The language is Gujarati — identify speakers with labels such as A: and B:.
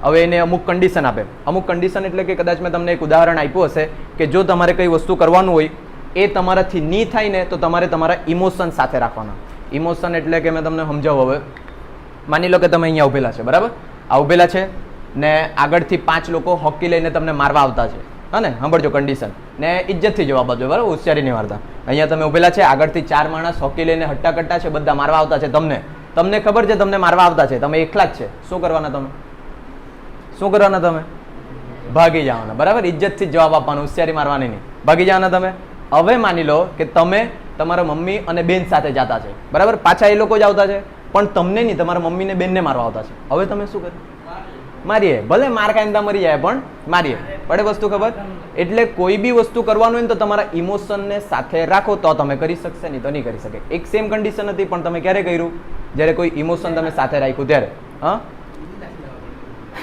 A: હવે એને અમુક કન્ડિશન આપે. અમુક કન્ડિશન એટલે કે કદાચ મેં તમને એક ઉદાહરણ આપ્યું હશે કે જો તમારે કઈ વસ્તુ કરવાનું હોય એ તમારાથી નહીં થાય ને તો તમારે તમારા ઇમોશન સાથે રાખવાના. ઇમોશન એટલે કે મેં તમને સમજાવું. હવે માની લો કે તમે અહીંયા ઉભેલા છે, બરાબર? આ ઉભેલા છે ને આગળથી 5 લોકો હોકી લઈને તમને મારવા આવતા છે, હા ને? સાંભળજો કન્ડિશન ને ઇજ્જતથી જવાબ આપજો, બરાબર? હોશિયારી નહીં મારતા. અહીંયા તમે ઉભેલા છે, આગળથી 4 માણસ હોકી લઈને હટ્ટા કટ્ટા છે, બધા મારવા આવતા છે તમને ખબર છે તમને મારવા આવતા છે, તમે એકલા જ છે. શું કરવાના તમે? શું કરવાના તમે? ભાગી જવાના, બરાબર? ઇજ્જતથી જવાબ આપવાનો, હોશિયારી મારવાની નહીં. ભાગી જવાના તમે. હવે માની લો કે તમે તમારા મમ્મી અને બેન સાથે જતા છે, બરાબર? પાછા એ લોકો જ આવતા છે પણ તમને નહીં, તમારા મમ્મી ને બેનને મારવા આવતા છે. હવે તમે શું કરો? મારીએ. ભલે માર ખાઈને મરી જાય પણ મારીએ. પડે વસ્તુ ખબર? એટલે કોઈ બી વસ્તુ કરવાનું હોય ને તો તમારા ઇમોશનને સાથે રાખો તો તમે કરી શકશે, નહીં તો નહીં કરી શકે. એક સેમ કન્ડિશન હતી પણ તમે ક્યારે કર્યું? જ્યારે કોઈ ઇમોશન તમે સાથે રાખ્યું ત્યારે. હા,